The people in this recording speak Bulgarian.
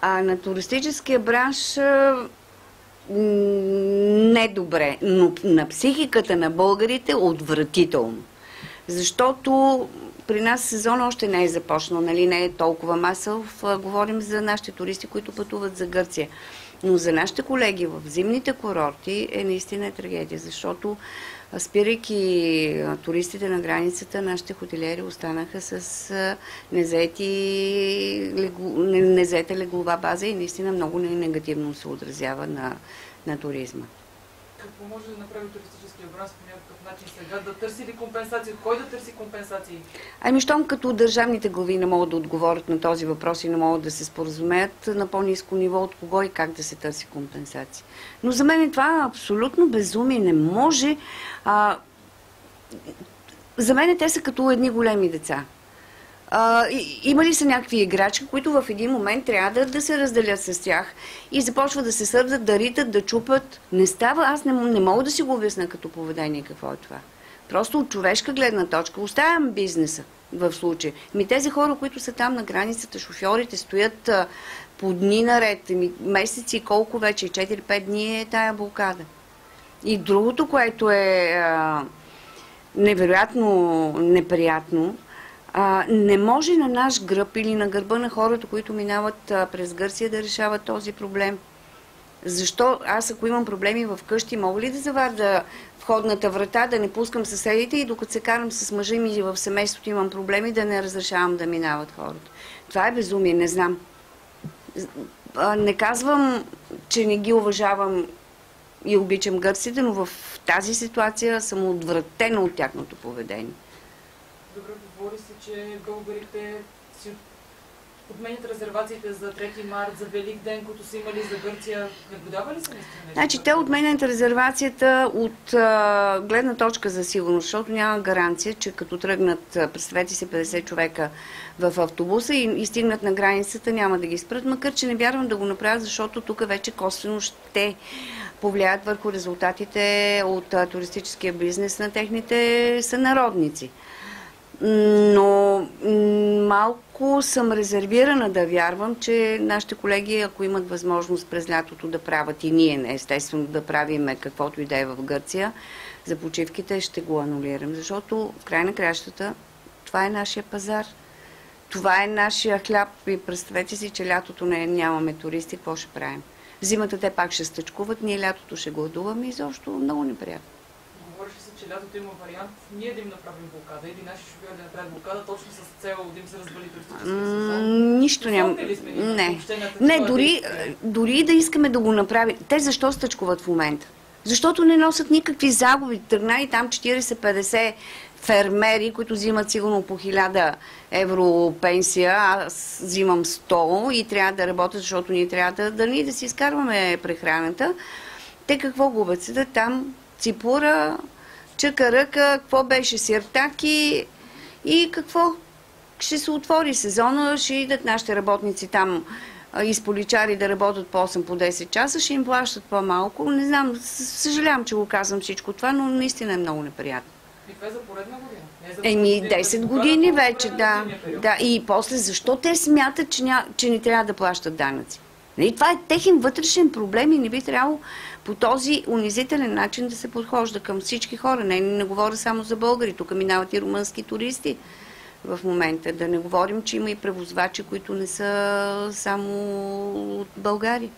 На туристическия бранш не добре, но на психиката на българите отвратително. Защото при нас сезон още не е започнал, нали, не е толкова масов. Говорим за нашите туристи, които пътуват за Гърция. Но за нашите колеги в зимните курорти е наистина трагедия, защото спирайки туристите на границата, нашите хотелиери останаха с незаета леглова база и наистина много негативно се отразява на туризма. Какво може да направи туристическия бранш по някакъв начин сега? Да търси ли компенсации? Кой да търси компенсации? Щом като държавните глави не могат да отговорят на този въпрос и не могат да се споразумеят на по-ниско ниво от кого и как да се търси компенсации. Но за мен това е абсолютно безумие. Не може. За мен те са като едни големи деца. Има ли са някакви играчки, които в един момент трябва да се разделят с тях и започват да се сърдат, да ритат, да чупат. Не става, аз не мога да си го обясня като поведение какво е това. Просто от човешка гледна точка оставям бизнеса в случая. Тези хора, които са там на границата, шофьорите стоят по дни наред, месеци, колко вече, 4-5 дни е тая блокада. И другото, което е невероятно неприятно, не може на наш гръб или на гърба на хората, които минават през Гърция, да решават този проблем. Защо аз, ако имам проблеми в къщи, мога ли да заваря входната врата, да не пускам съседите и докато се карам с мъжа ми и в семейството имам проблеми, да не разрешавам да минават хората? Това е безумие, не знам. Не казвам, че не ги уважавам и обичам гърците, но в тази ситуация съм отвратена от тяхното поведение. Добре, говори се, че българите си отменят резервациите за 3 март, за Велик ден, които са имали за Гърция. Наблюдава ли се наистина? Значи, те отменят резервацията от гледна точка за сигурност, защото няма гаранция, че като тръгнат, представете си 50 човека в автобуса и стигнат на границата, няма да ги спрат, макар че не вярвам да го направят, защото тук вече косвено ще повлияят върху резултатите от туристическия бизнес на техните сънародници. Но малко съм резервирана да вярвам, че нашите колеги, ако имат възможност през лятото да правят и ние, естествено да правиме каквото и да е в Гърция, за почивките ще го анулирам, защото в край на кращата това е нашия пазар. Това е нашия хляб и представете си, че лятото нямаме туристи, какво ще правим? Зимата те пак ще стъчкуват, ние лятото ще гладуваме и защо много неприятно. Говореше се, че лятото има вариант ние да им направим блокада или наши шофьори да направят блокада точно с цел да им се развали туристическия сезон. Нищо няма. Не, дори да искаме да го направим. Те защо стъчкуват в момента? Защото не носят никакви загуби. Тръгнали там 40-50 фермери, които взимат сигурно по 1000 евро пенсия, аз взимам 100 и трябва да работят, защото ние трябва да си изкарваме прехраната. Те какво губят? Седат там, ципура, чака-ръка, какво беше, сиртаки и какво? Ще се отвори сезона, ще идат нашите работници там изполичари да работят по 8 по 10 часа, ще им плащат по-малко. Не знам, съжалявам, че го казвам всичко това, но наистина е много неприятно. И това е за поредна година? 10 години вече, да. И после, защо те смятат, че не трябва да плащат данъци? Това е техен вътрешен проблем и не би трябвало по този унизителен начин да се подхожда към всички хора. Не говоря само за българи, тук минават и румънски туристи в момента. Да не говорим, че има и превозвачи, които не са само от България.